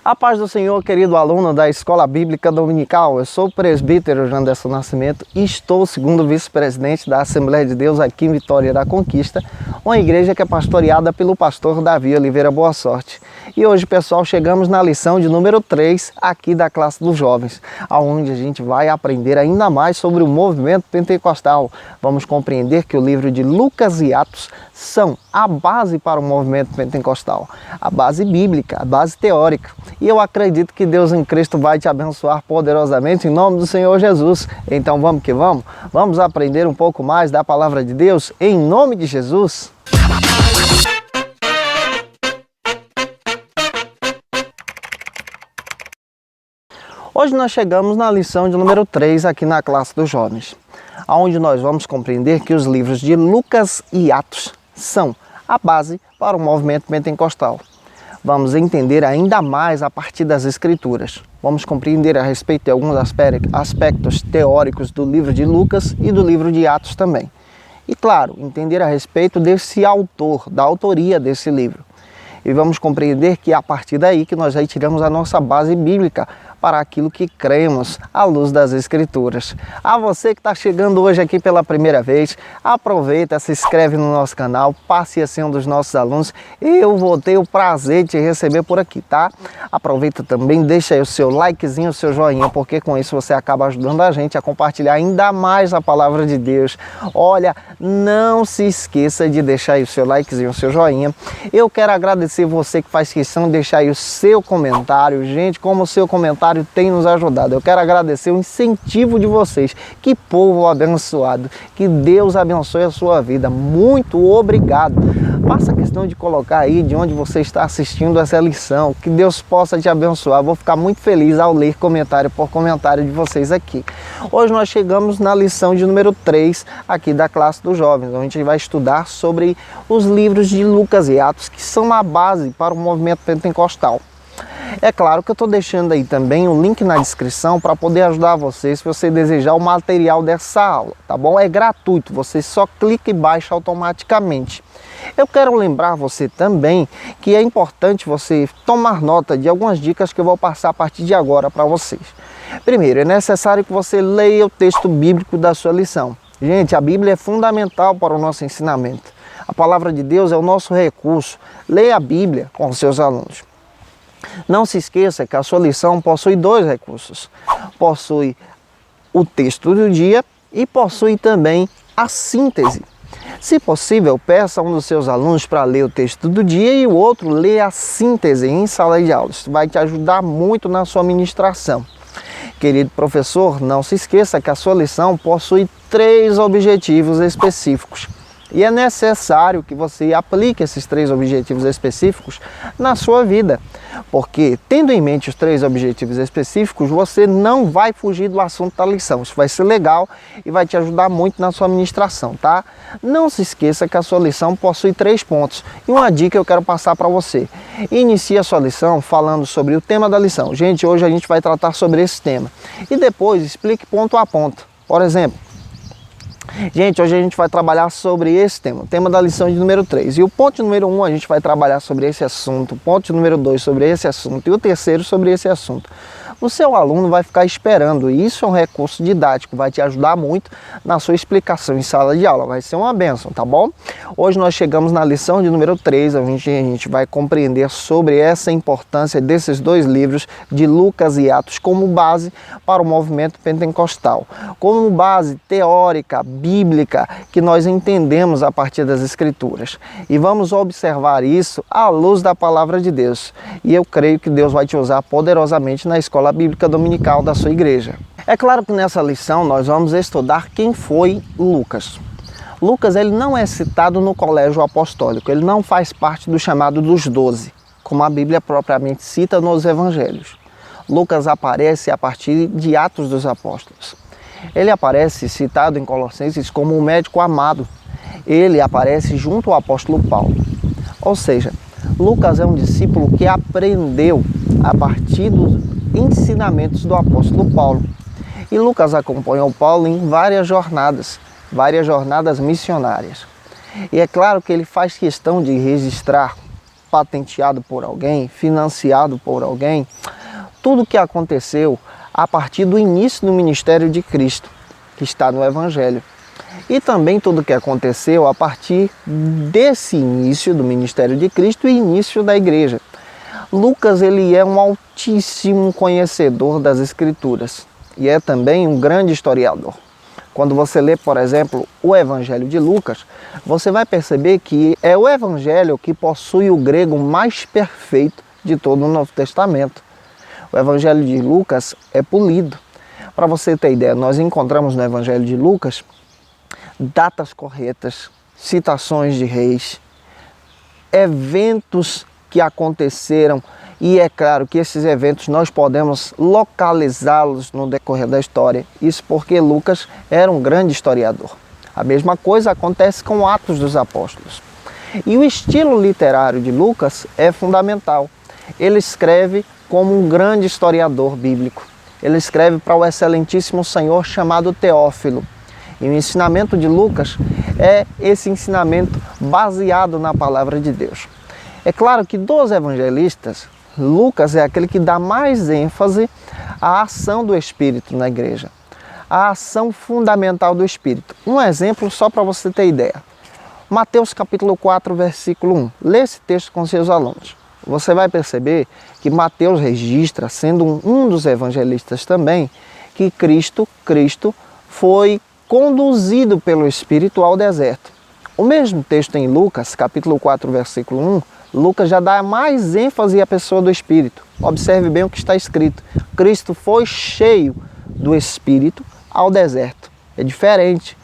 A paz do Senhor, querido aluno da Escola Bíblica Dominical. Eu sou o presbítero Janderson Nascimento e estou segundo vice-presidente da Assembleia de Deus aqui em Vitória da Conquista, uma igreja que é pastoreada pelo pastor Davi Oliveira Boa Sorte. E hoje, pessoal, chegamos na lição de número 3 aqui da classe dos jovens, onde a gente vai aprender ainda mais sobre o movimento pentecostal. Vamos compreender que o livro de Lucas e Atos são a base para o movimento pentecostal, a base bíblica, a base teórica. E eu acredito que Deus em Cristo vai te abençoar poderosamente em nome do Senhor Jesus. Então vamos que vamos? Vamos aprender um pouco mais da palavra de Deus em nome de Jesus? Hoje nós chegamos na lição de número 3 aqui na classe dos jovens, onde nós vamos compreender que os livros de Lucas e Atos são a base para o movimento pentecostal. Vamos entender ainda mais a partir das Escrituras. Vamos compreender a respeito de alguns aspectos teóricos do livro de Lucas e do livro de Atos também. E claro, entender a respeito desse autor, da autoria desse livro. E vamos compreender que é a partir daí que nós retiramos a nossa base bíblica para aquilo que cremos à luz das Escrituras. A você que está chegando hoje aqui pela primeira vez, aproveita, se inscreve no nosso canal, passe a ser um dos nossos alunos. Eu vou ter o prazer de te receber por aqui, tá? Aproveita também, deixa aí o seu likezinho, o seu joinha, porque com isso você acaba ajudando a gente a compartilhar ainda mais a palavra de Deus. Olha, não se esqueça de deixar aí o seu likezinho, o seu joinha. Eu quero agradecer você que faz questão de deixar aí o seu comentário. Gente, como o seu comentário tem nos ajudado. Eu quero agradecer o incentivo de vocês. Que povo abençoado. Que Deus abençoe a sua vida. Muito obrigado. Faça questão de colocar aí de onde você está assistindo essa lição. Que Deus possa te abençoar. Vou ficar muito feliz ao ler comentário por comentário de vocês aqui. Hoje nós chegamos na lição de número 3 aqui da classe dos jovens. A gente vai estudar sobre os livros de Lucas e Atos, que são a base para o movimento pentecostal. É claro que eu estou deixando aí também o link na descrição para poder ajudar você se você desejar o material dessa aula, tá bom? É gratuito, você só clica e baixa automaticamente. Eu quero lembrar você também que é importante você tomar nota de algumas dicas que eu vou passar a partir de agora para vocês. Primeiro, é necessário que você leia o texto bíblico da sua lição. Gente, a Bíblia é fundamental para o nosso ensinamento. A palavra de Deus é o nosso recurso. Leia a Bíblia com os seus alunos. Não se esqueça que a sua lição possui dois recursos. Possui o texto do dia e possui também a síntese. Se possível, peça a um dos seus alunos para ler o texto do dia e o outro lê a síntese em sala de aula. Isso vai te ajudar muito na sua ministração. Querido professor, não se esqueça que a sua lição possui 3 objetivos específicos. E é necessário que você aplique esses 3 objetivos específicos na sua vida. Porque, tendo em mente os 3 objetivos específicos, você não vai fugir do assunto da lição. Isso vai ser legal e vai te ajudar muito na sua ministração, tá? Não se esqueça que a sua lição possui 3 pontos. E uma dica eu quero passar para você. Inicie a sua lição falando sobre o tema da lição. Gente, hoje a gente vai tratar sobre esse tema. E depois explique ponto a ponto. Por exemplo, gente, hoje a gente vai trabalhar sobre esse tema, o tema da lição de número 3. E o ponto número 1 a gente vai trabalhar sobre esse assunto, o ponto número 2 sobre esse assunto e o terceiro sobre esse assunto. O seu aluno vai ficar esperando e isso é um recurso didático, vai te ajudar muito na sua explicação em sala de aula, vai ser uma bênção, tá bom? Hoje nós chegamos na lição de número 3, a gente vai compreender sobre essa importância desses 2 livros de Lucas e Atos como base para o movimento pentecostal, como base teórica, bíblica, que nós entendemos a partir das Escrituras. E vamos observar isso à luz da palavra de Deus. E eu creio que Deus vai te usar poderosamente na Escola Bíblica Dominical da sua igreja. É claro que nessa lição nós vamos estudar quem foi Lucas. Lucas, ele não é citado no colégio apostólico, ele não faz parte do chamado dos 12, como a Bíblia propriamente cita nos evangelhos. Lucas aparece a partir de Atos dos Apóstolos. Ele aparece citado em Colossenses como um médico amado. Ele aparece junto ao apóstolo Paulo. Ou seja, Lucas é um discípulo que aprendeu a partir dos ensinamentos do apóstolo Paulo. E Lucas acompanhou Paulo em várias jornadas missionárias. E é claro que ele faz questão de registrar patenteado por alguém, financiado por alguém. Tudo que aconteceu a partir do início do ministério de Cristo, que está no Evangelho. E também tudo que aconteceu a partir desse início do ministério de Cristo e início da igreja. Lucas, ele é um altíssimo conhecedor das Escrituras e é também um grande historiador. Quando você lê, por exemplo, o Evangelho de Lucas, você vai perceber que é o Evangelho que possui o grego mais perfeito de todo o Novo Testamento. O Evangelho de Lucas é polido. Para você ter ideia, nós encontramos no Evangelho de Lucas datas corretas, citações de reis, eventos que aconteceram, e é claro que esses eventos nós podemos localizá-los no decorrer da história. Isso porque Lucas era um grande historiador. A mesma coisa acontece com Atos dos Apóstolos. E o estilo literário de Lucas é fundamental. Ele escreve como um grande historiador bíblico. Ele escreve para o excelentíssimo Senhor chamado Teófilo. E o ensinamento de Lucas é esse ensinamento baseado na palavra de Deus. É claro que dos evangelistas, Lucas é aquele que dá mais ênfase à ação do Espírito na igreja, a ação fundamental do Espírito. Um exemplo só para você ter ideia. Mateus capítulo 4, versículo 1. Lê esse texto com seus alunos. Você vai perceber que Mateus registra, sendo um dos evangelistas também, que Cristo foi conduzido pelo Espírito ao deserto. O mesmo texto em Lucas, capítulo 4, versículo 1, Lucas já dá mais ênfase à pessoa do Espírito. Observe bem o que está escrito. Cristo foi cheio do Espírito ao deserto. É diferente.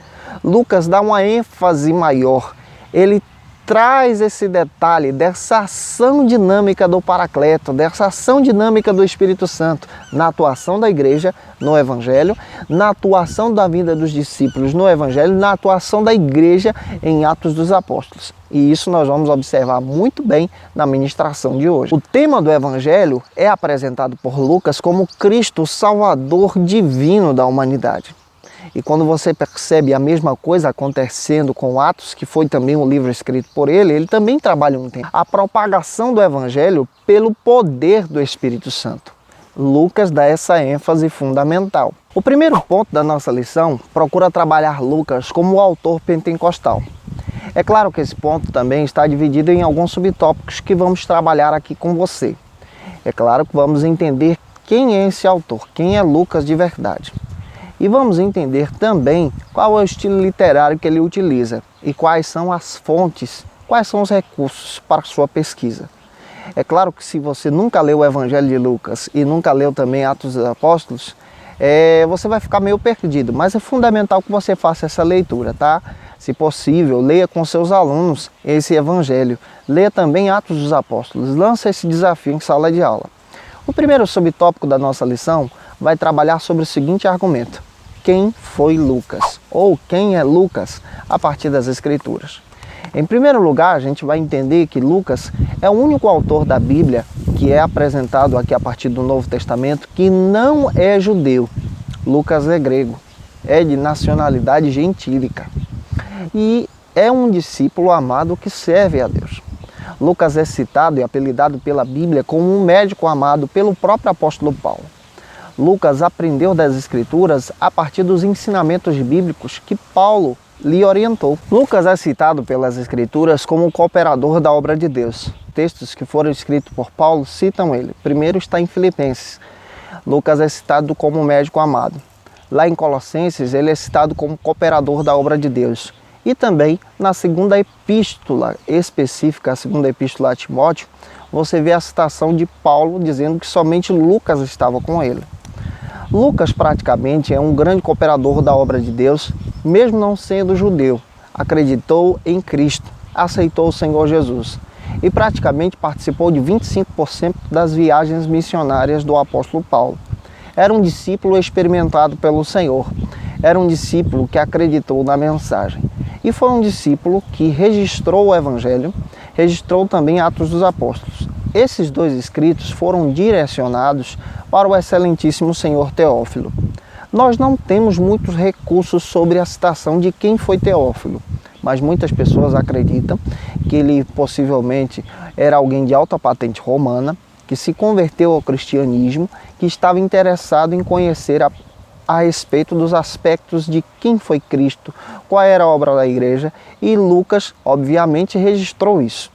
Lucas dá uma ênfase maior. Ele traz esse detalhe dessa ação dinâmica do Paracleto, dessa ação dinâmica do Espírito Santo na atuação da igreja no Evangelho, na atuação da vida dos discípulos no Evangelho, na atuação da igreja em Atos dos Apóstolos. E isso nós vamos observar muito bem na ministração de hoje. O tema do Evangelho é apresentado por Lucas como Cristo, o Salvador divino da humanidade. E quando você percebe a mesma coisa acontecendo com Atos, que foi também um livro escrito por ele, ele também trabalha um tempo. A propagação do Evangelho pelo poder do Espírito Santo. Lucas dá essa ênfase fundamental. O primeiro ponto da nossa lição procura trabalhar Lucas como o autor pentecostal. É claro que esse ponto também está dividido em alguns subtópicos que vamos trabalhar aqui com você. É claro que vamos entender quem é esse autor, quem é Lucas de verdade. E vamos entender também qual é o estilo literário que ele utiliza e quais são as fontes, quais são os recursos para a sua pesquisa. É claro que se você nunca leu o Evangelho de Lucas e nunca leu também Atos dos Apóstolos, você vai ficar meio perdido, mas é fundamental que você faça essa leitura, tá? Se possível, leia com seus alunos esse Evangelho. Leia também Atos dos Apóstolos. Lança esse desafio em sala de aula. O primeiro subtópico da nossa lição vai trabalhar sobre o seguinte argumento: quem foi Lucas? Ou quem é Lucas a partir das Escrituras? Em primeiro lugar, a gente vai entender que Lucas é o único autor da Bíblia que é apresentado aqui a partir do Novo Testamento que não é judeu. Lucas é grego, é de nacionalidade gentílica e é um discípulo amado que serve a Deus. Lucas é citado e apelidado pela Bíblia como um médico amado pelo próprio apóstolo Paulo. Lucas aprendeu das Escrituras a partir dos ensinamentos bíblicos que Paulo lhe orientou. Lucas é citado pelas Escrituras como um cooperador da obra de Deus. Textos que foram escritos por Paulo citam ele. Primeiro está em Filipenses. Lucas é citado como um médico amado. Lá em Colossenses ele é citado como cooperador da obra de Deus. E também na segunda epístola específica, a segunda epístola a Timóteo, você vê a citação de Paulo dizendo que somente Lucas estava com ele. Lucas praticamente é um grande cooperador da obra de Deus, mesmo não sendo judeu. Acreditou em Cristo, aceitou o Senhor Jesus e praticamente participou de 25% das viagens missionárias do apóstolo Paulo. Era um discípulo experimentado pelo Senhor, era um discípulo que acreditou na mensagem e foi um discípulo que registrou o Evangelho, registrou também Atos dos Apóstolos. Esses dois escritos foram direcionados para o excelentíssimo Senhor Teófilo. Nós não temos muitos recursos sobre a citação de quem foi Teófilo, mas muitas pessoas acreditam que ele possivelmente era alguém de alta patente romana, que se converteu ao cristianismo, que estava interessado em conhecer a respeito dos aspectos de quem foi Cristo, qual era a obra da igreja, e Lucas, obviamente, registrou isso.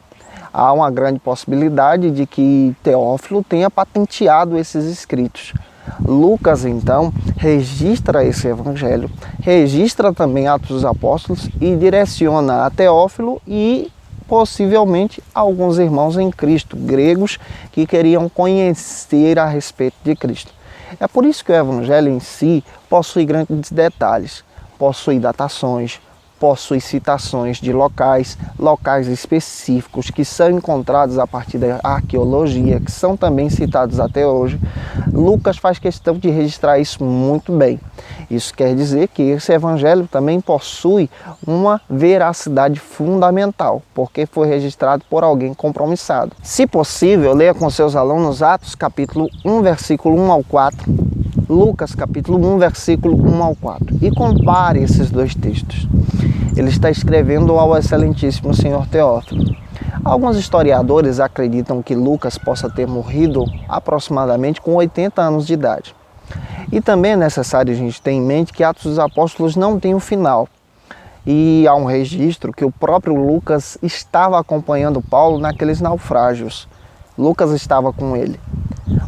Há uma grande possibilidade de que Teófilo tenha patenteado esses escritos. Lucas, então, registra esse evangelho, registra também Atos dos Apóstolos e direciona a Teófilo e possivelmente alguns irmãos em Cristo, gregos, que queriam conhecer a respeito de Cristo. É por isso que o evangelho em si possui grandes detalhes, possui datações, possui citações de locais específicos que são encontrados a partir da arqueologia, que são também citados até hoje. Lucas faz questão de registrar isso muito bem. Isso quer dizer que esse evangelho também possui uma veracidade fundamental, porque foi registrado por alguém compromissado. Se possível, leia com seus alunos Atos capítulo 1, versículo 1 ao 4, Lucas capítulo 1, versículo 1 ao 4, e compare esses dois textos. Ele está escrevendo ao excelentíssimo senhor Teófilo. Alguns historiadores acreditam que Lucas possa ter morrido aproximadamente com 80 anos de idade. E também é necessário a gente ter em mente que Atos dos Apóstolos não tem um final. E há um registro que o próprio Lucas estava acompanhando Paulo naqueles naufrágios. Lucas estava com ele.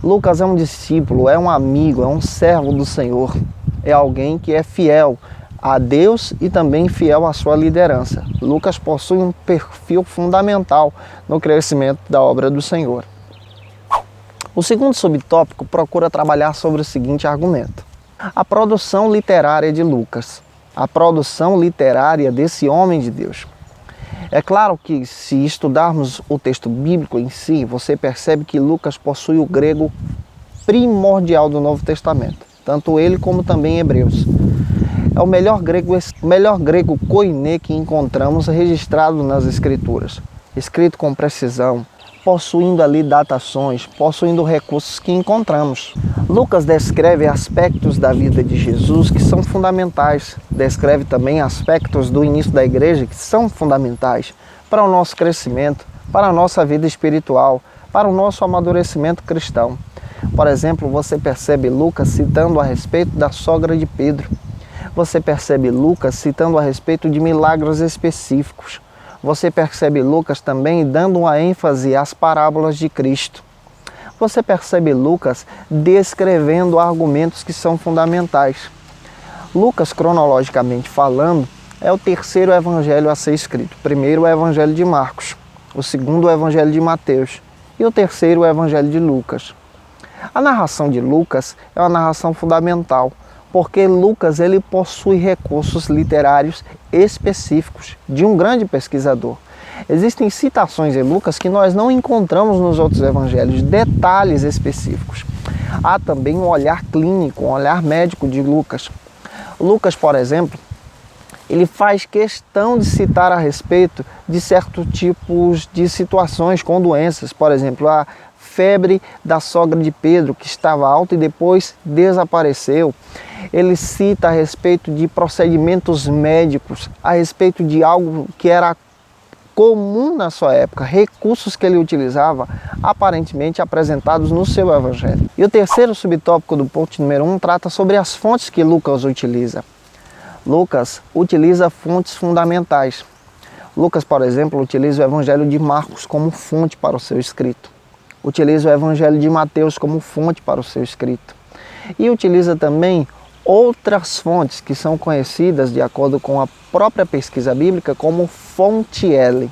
Lucas é um discípulo, é um amigo, é um servo do Senhor. É alguém que é fiel a Deus e também fiel à sua liderança. Lucas possui um perfil fundamental no crescimento da obra do Senhor. O segundo subtópico procura trabalhar sobre o seguinte argumento: a produção literária de Lucas, a produção literária desse homem de Deus. É claro que se estudarmos o texto bíblico em si, você percebe que Lucas possui o grego primordial do Novo Testamento, tanto ele como também Hebreus. É o melhor grego koiné que encontramos registrado nas Escrituras, escrito com precisão, possuindo ali datações, possuindo recursos que encontramos. Lucas descreve aspectos da vida de Jesus que são fundamentais, descreve também aspectos do início da igreja que são fundamentais para o nosso crescimento, para a nossa vida espiritual, para o nosso amadurecimento cristão. Por exemplo, você percebe Lucas citando a respeito da sogra de Pedro. Você percebe Lucas citando a respeito de milagres específicos. Você percebe Lucas também dando uma ênfase às parábolas de Cristo. Você percebe Lucas descrevendo argumentos que são fundamentais. Lucas, cronologicamente falando, é o terceiro evangelho a ser escrito. O primeiro é o evangelho de Marcos, o segundo é o evangelho de Mateus e o terceiro é o evangelho de Lucas. A narração de Lucas é uma narração fundamental, porque Lucas ele possui recursos literários específicos de um grande pesquisador. Existem citações em Lucas que nós não encontramos nos outros evangelhos, detalhes específicos. Há também um olhar clínico, um olhar médico de Lucas. Lucas, por exemplo, ele faz questão de citar a respeito de certos tipos de situações com doenças, por exemplo, a febre da sogra de Pedro, que estava alta e depois desapareceu. Ele cita a respeito de procedimentos médicos, a respeito de algo que era comum na sua época, recursos que ele utilizava, aparentemente apresentados no seu evangelho. E o terceiro subtópico do ponto número 1 trata sobre as fontes que Lucas utiliza. Lucas utiliza fontes fundamentais. Lucas, por exemplo, utiliza o evangelho de Marcos como fonte para o seu escrito. Utiliza o evangelho de Mateus como fonte para o seu escrito. E utiliza também outras fontes que são conhecidas, de acordo com a própria pesquisa bíblica, como fonte L.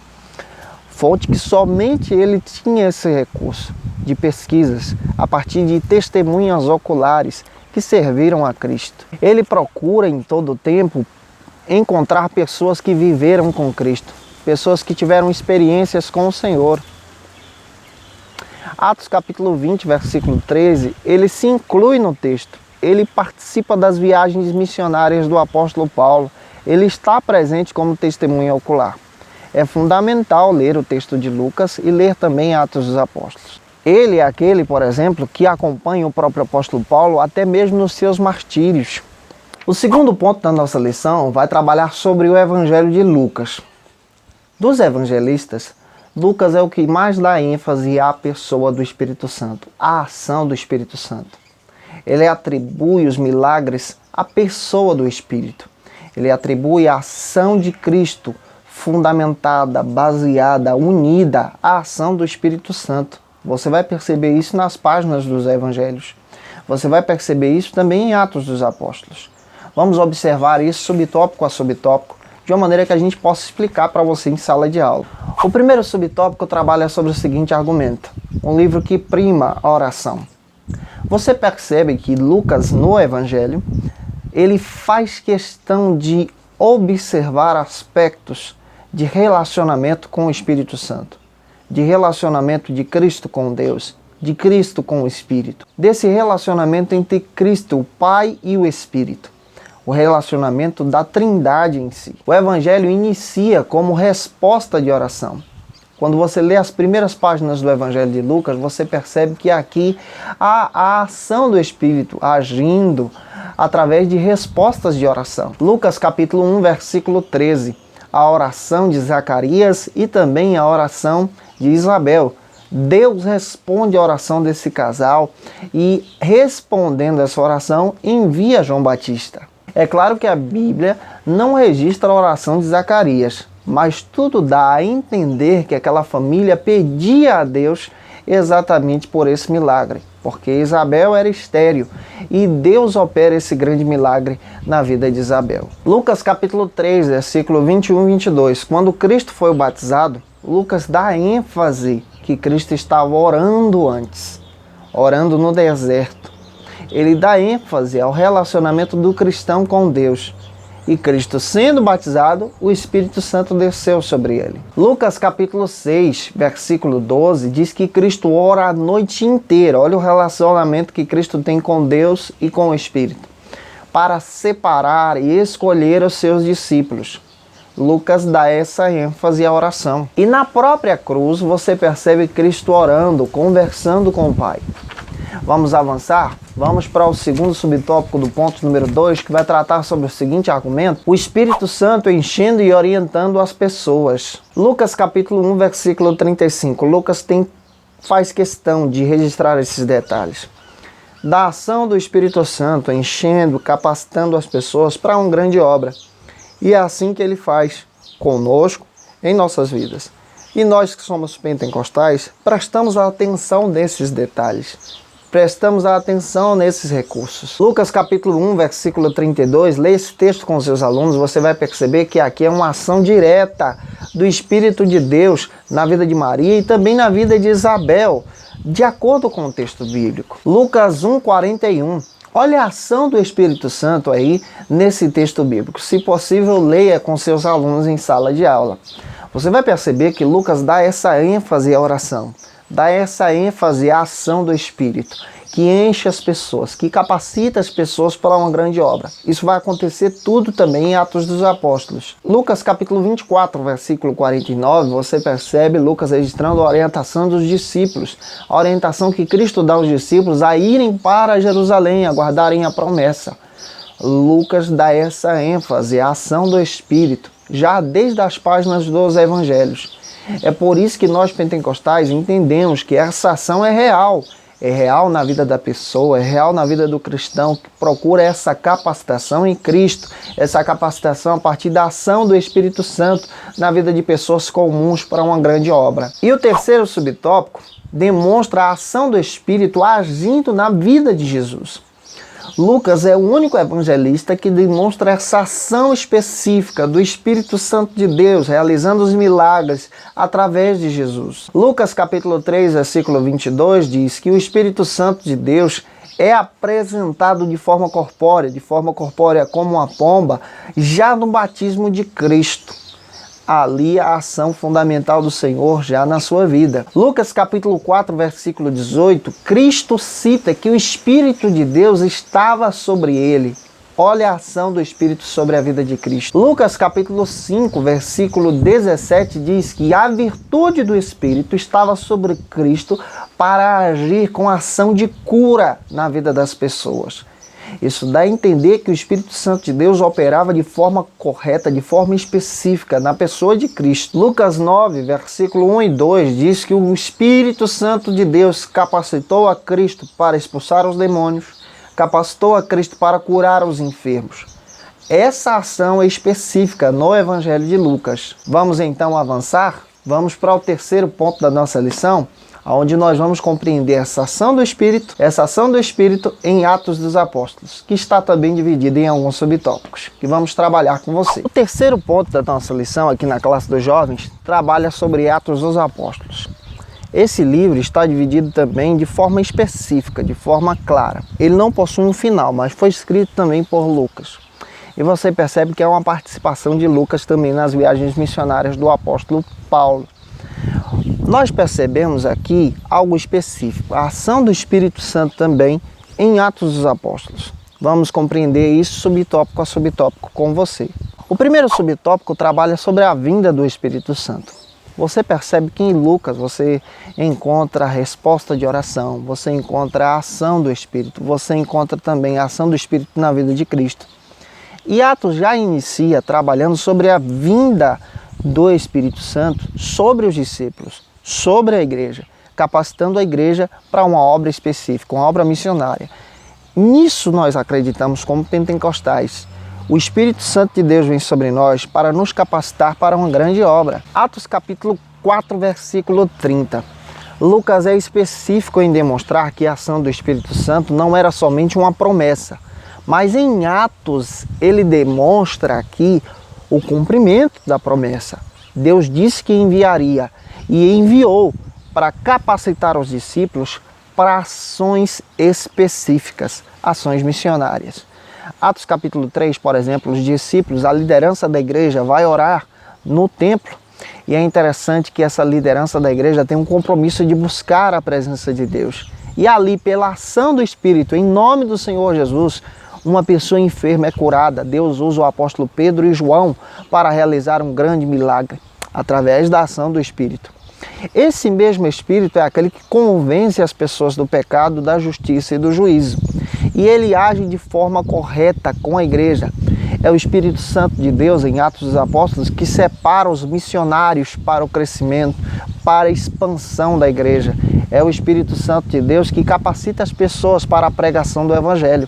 Fonte que somente ele tinha esse recurso de pesquisas a partir de testemunhas oculares que serviram a Cristo. Ele procura em todo o tempo encontrar pessoas que viveram com Cristo, pessoas que tiveram experiências com o Senhor. Atos capítulo 20, versículo 13, ele se inclui no texto. Ele participa das viagens missionárias do apóstolo Paulo. Ele está presente como testemunha ocular. É fundamental ler o texto de Lucas e ler também Atos dos Apóstolos. Ele é aquele, por exemplo, que acompanha o próprio apóstolo Paulo até mesmo nos seus martírios. O segundo ponto da nossa lição vai trabalhar sobre o Evangelho de Lucas. Dos evangelistas, Lucas é o que mais dá ênfase à pessoa do Espírito Santo, à ação do Espírito Santo. Ele atribui os milagres à pessoa do Espírito. Ele atribui a ação de Cristo, fundamentada, baseada, unida à ação do Espírito Santo. Você vai perceber isso nas páginas dos Evangelhos. Você vai perceber isso também em Atos dos Apóstolos. Vamos observar isso subtópico a subtópico, de uma maneira que a gente possa explicar para você em sala de aula. O primeiro subtópico trabalha sobre o seguinte argumento: um livro que prima a oração. Você percebe que Lucas, no Evangelho, ele faz questão de observar aspectos de relacionamento com o Espírito Santo, de relacionamento de Cristo com Deus, de Cristo com o Espírito, desse relacionamento entre Cristo, o Pai e o Espírito, o relacionamento da Trindade em si. O Evangelho inicia como resposta de oração. Quando você lê as primeiras páginas do Evangelho de Lucas, você percebe que aqui há a ação do Espírito agindo através de respostas de oração. Lucas capítulo 1, versículo 13, a oração de Zacarias e também a oração de Isabel. Deus responde a oração desse casal e, respondendo essa oração, envia João Batista. É claro que a Bíblia não registra a oração de Zacarias, mas tudo dá a entender que aquela família pedia a Deus exatamente por esse milagre, porque Isabel era estéril e Deus opera esse grande milagre na vida de Isabel. Lucas capítulo 3, versículo 21 e 22, quando Cristo foi batizado, Lucas dá ênfase que Cristo estava orando antes, orando no deserto. Ele dá ênfase ao relacionamento do cristão com Deus. E Cristo sendo batizado, o Espírito Santo desceu sobre ele. Lucas capítulo 6, versículo 12, diz que Cristo ora a noite inteira. Olha o relacionamento que Cristo tem com Deus e com o Espírito, para separar e escolher os seus discípulos. Lucas dá essa ênfase à oração. E na própria cruz você percebe Cristo orando, conversando com o Pai. Vamos avançar? Vamos para o segundo subtópico do ponto número 2, que vai tratar sobre o seguinte argumento: o Espírito Santo enchendo e orientando as pessoas. Lucas capítulo 1, versículo 35. Lucas faz questão de registrar esses detalhes da ação do Espírito Santo enchendo, capacitando as pessoas para uma grande obra. E é assim que ele faz conosco em nossas vidas. E nós que somos pentecostais, prestamos atenção nesses detalhes. Prestamos atenção nesses recursos. Lucas capítulo 1, versículo 32, leia esse texto com seus alunos, você vai perceber que aqui é uma ação direta do Espírito de Deus na vida de Maria e também na vida de Isabel, de acordo com o texto bíblico. Lucas 1, 41. Olha a ação do Espírito Santo aí nesse texto bíblico. Se possível, leia com seus alunos em sala de aula. Você vai perceber que Lucas dá essa ênfase à oração, dá essa ênfase à ação do Espírito, que enche as pessoas, que capacita as pessoas para uma grande obra. Isso vai acontecer tudo também em Atos dos Apóstolos. Lucas capítulo 24, versículo 49, você percebe Lucas registrando a orientação dos discípulos, a orientação que Cristo dá aos discípulos a irem para Jerusalém, aguardarem a promessa. Lucas dá essa ênfase à ação do Espírito, já desde as páginas dos Evangelhos. É por isso que nós pentecostais entendemos que essa ação é real na vida da pessoa, é real na vida do cristão que procura essa capacitação em Cristo, essa capacitação a partir da ação do Espírito Santo na vida de pessoas comuns para uma grande obra. E o terceiro subtópico demonstra a ação do Espírito agindo na vida de Jesus. Lucas é o único evangelista que demonstra essa ação específica do Espírito Santo de Deus, realizando os milagres através de Jesus. Lucas capítulo 3, versículo 22 diz que o Espírito Santo de Deus é apresentado de forma corpórea como uma pomba, já no batismo de Cristo. Ali a ação fundamental do Senhor já na sua vida. Lucas capítulo 4, versículo 18, Cristo cita que o Espírito de Deus estava sobre ele. Olha a ação do Espírito sobre a vida de Cristo. Lucas capítulo 5, versículo 17 diz que a virtude do Espírito estava sobre Cristo para agir com ação de cura na vida das pessoas. Isso dá a entender que o Espírito Santo de Deus operava de forma correta, de forma específica, na pessoa de Cristo. Lucas 9, versículo 1 e 2 diz que o Espírito Santo de Deus capacitou a Cristo para expulsar os demônios, capacitou a Cristo para curar os enfermos. Essa ação é específica no Evangelho de Lucas. Vamos então avançar? Vamos para o terceiro ponto da nossa lição, onde nós vamos compreender essa ação do Espírito em Atos dos Apóstolos, que está também dividida em alguns subtópicos, que vamos trabalhar com você. O terceiro ponto da nossa lição aqui na classe dos jovens trabalha sobre Atos dos Apóstolos. Esse livro está dividido também de forma específica, de forma clara. Ele não possui um final, mas foi escrito também por Lucas. E você percebe que é uma participação de Lucas também nas viagens missionárias do apóstolo Paulo. Nós percebemos aqui algo específico, a ação do Espírito Santo também em Atos dos Apóstolos. Vamos compreender isso subtópico a subtópico com você. O primeiro subtópico trabalha sobre a vinda do Espírito Santo. Você percebe que em Lucas você encontra a resposta de oração, você encontra a ação do Espírito, você encontra também a ação do Espírito na vida de Cristo. E Atos já inicia trabalhando sobre a vinda do Espírito Santo sobre os discípulos, sobre a igreja, capacitando a igreja para uma obra específica, uma obra missionária. Nisso nós acreditamos como pentecostais. O Espírito Santo de Deus vem sobre nós para nos capacitar para uma grande obra. Atos capítulo 4, versículo 30. Lucas é específico em demonstrar que a ação do Espírito Santo não era somente uma promessa, mas em Atos ele demonstra aqui o cumprimento da promessa. Deus disse que enviaria e enviou para capacitar os discípulos para ações específicas, ações missionárias. Atos capítulo 3, por exemplo, os discípulos, a liderança da igreja vai orar no templo. E é interessante que essa liderança da igreja tem um compromisso de buscar a presença de Deus. E ali, pela ação do Espírito, em nome do Senhor Jesus, uma pessoa enferma é curada. Deus usa o apóstolo Pedro e João para realizar um grande milagre através da ação do Espírito. Esse mesmo Espírito é aquele que convence as pessoas do pecado, da justiça e do juízo. E ele age de forma correta com a igreja. É o Espírito Santo de Deus, em Atos dos Apóstolos, que separa os missionários para o crescimento, para a expansão da igreja. É o Espírito Santo de Deus que capacita as pessoas para a pregação do Evangelho.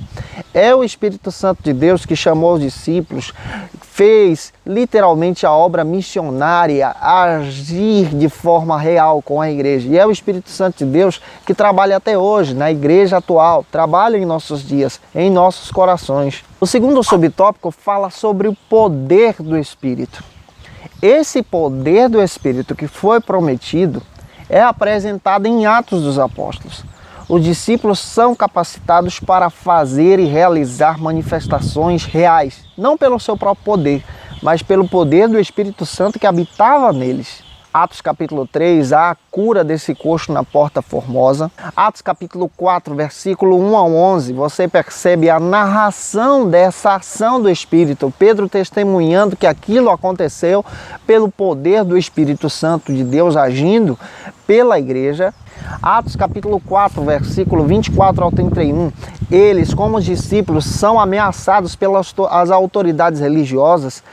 É o Espírito Santo de Deus que chamou os discípulos, fez literalmente a obra missionária agir de forma real com a igreja. E é o Espírito Santo de Deus que trabalha até hoje na igreja atual, trabalha em nossos dias, em nossos corações. O segundo subtópico fala sobre o poder do Espírito. Esse poder do Espírito que foi prometido é apresentado em Atos dos Apóstolos. Os discípulos são capacitados para fazer e realizar manifestações reais, não pelo seu próprio poder, mas pelo poder do Espírito Santo que habitava neles. Atos capítulo 3, há a cura desse coxo na Porta Formosa. Atos capítulo 4, versículo 1 a 11, você percebe a narração dessa ação do Espírito. Pedro testemunhando que aquilo aconteceu pelo poder do Espírito Santo de Deus agindo pela igreja. Atos capítulo 4, versículo 24 ao 31, eles, como os discípulos, são ameaçados pelas as autoridades religiosas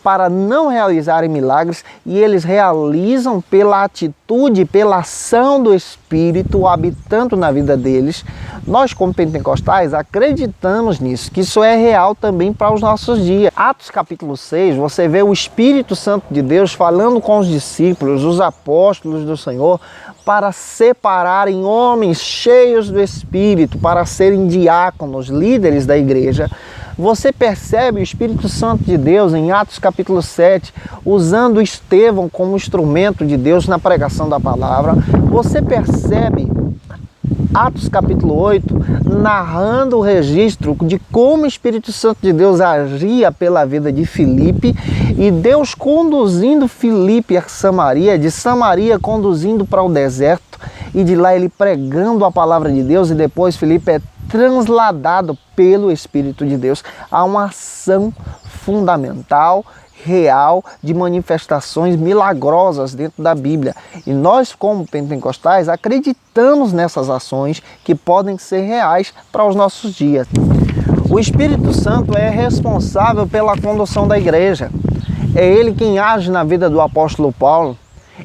para não realizarem milagres, e eles realizam pela atitude, pela ação do Espírito habitando na vida deles. Nós, como pentecostais, acreditamos nisso, que isso é real também para os nossos dias. Atos capítulo 6, você vê o Espírito Santo de Deus falando com os discípulos, os apóstolos do Senhor, para separarem homens cheios do Espírito, para serem diáconos, líderes da igreja. Você percebe o Espírito Santo de Deus em Atos capítulo 7, usando Estevão como instrumento de Deus na pregação da palavra. Você percebe Atos capítulo 8, narrando o registro de como o Espírito Santo de Deus agia pela vida de Filipe, e Deus conduzindo Filipe a Samaria, de Samaria conduzindo para o deserto, e de lá ele pregando a palavra de Deus, e depois Filipe é transladado pelo Espírito de Deus a uma ação fundamental, real, de manifestações milagrosas dentro da Bíblia. E nós, como pentecostais, acreditamos nessas ações que podem ser reais para os nossos dias. O Espírito Santo é responsável pela condução da igreja. É ele quem age na vida do apóstolo Paulo.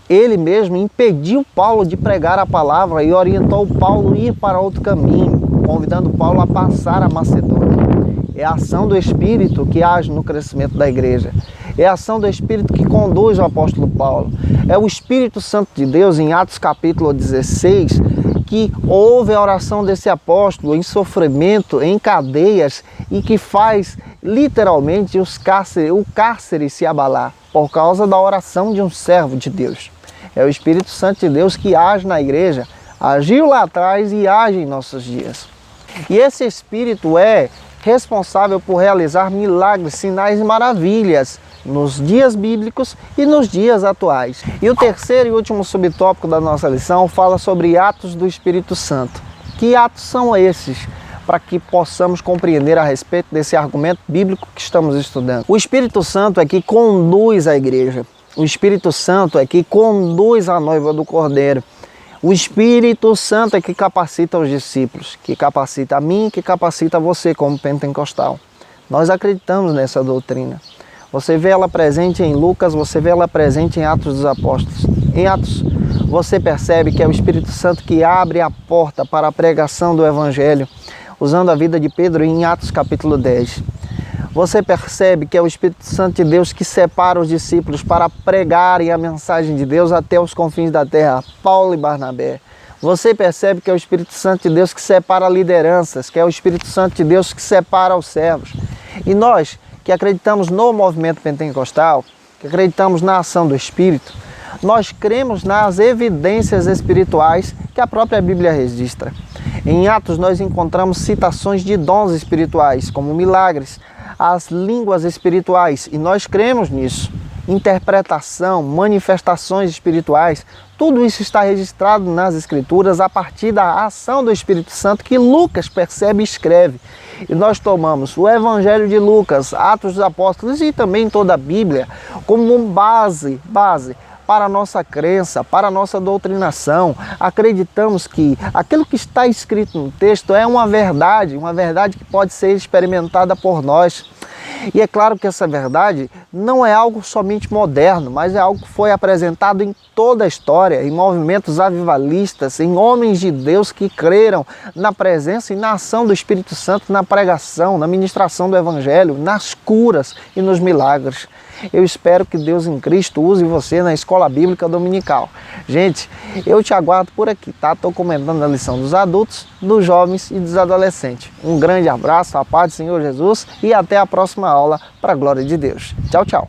Ele mesmo impediu Paulo de pregar a palavra e orientou Paulo a ir para outro caminho, convidando Paulo a passar a Macedônia. É a ação do Espírito que age no crescimento da igreja. É a ação do Espírito que conduz o apóstolo Paulo. É o Espírito Santo de Deus, em Atos capítulo 16, que ouve a oração desse apóstolo em sofrimento, em cadeias, e que faz literalmente o cárcere se abalar por causa da oração de um servo de Deus. É o Espírito Santo de Deus que age na igreja, agiu lá atrás e age em nossos dias. E esse Espírito é responsável por realizar milagres, sinais e maravilhas nos dias bíblicos e nos dias atuais. E o terceiro e último subtópico da nossa lição fala sobre atos do Espírito Santo. Que atos são esses? Para que possamos compreender a respeito desse argumento bíblico que estamos estudando. O Espírito Santo é que conduz a igreja. O Espírito Santo é que conduz a noiva do Cordeiro. O Espírito Santo é que capacita os discípulos, que capacita a mim, que capacita você como pentecostal. Nós acreditamos nessa doutrina. Você vê ela presente em Lucas, você vê ela presente em Atos dos Apóstolos. Em Atos, você percebe que é o Espírito Santo que abre a porta para a pregação do Evangelho, usando a vida de Pedro em Atos capítulo 10. Você percebe que é o Espírito Santo de Deus que separa os discípulos para pregarem a mensagem de Deus até os confins da terra, Paulo e Barnabé. Você percebe que é o Espírito Santo de Deus que separa lideranças, que é o Espírito Santo de Deus que separa os servos. E nós, que acreditamos no movimento pentecostal, que acreditamos na ação do Espírito, nós cremos nas evidências espirituais que a própria Bíblia registra. Em Atos nós encontramos citações de dons espirituais, como milagres, as línguas espirituais, e nós cremos nisso. Interpretação, manifestações espirituais, tudo isso está registrado nas Escrituras a partir da ação do Espírito Santo que Lucas percebe e escreve. E nós tomamos o Evangelho de Lucas, Atos dos Apóstolos e também toda a Bíblia como base para a nossa crença, para a nossa doutrinação. Acreditamos que aquilo que está escrito no texto é uma verdade que pode ser experimentada por nós. E é claro que essa verdade não é algo somente moderno, mas é algo que foi apresentado em toda a história, em movimentos avivalistas, em homens de Deus que creram na presença e na ação do Espírito Santo, na pregação, na ministração do Evangelho, nas curas e nos milagres. Eu espero que Deus em Cristo use você na escola bíblica dominical. Gente, eu te aguardo por aqui, tá? Estou comentando a lição dos adultos, dos jovens e dos adolescentes. Um grande abraço, a paz do Senhor Jesus e até a próxima aula para a glória de Deus. Tchau, tchau.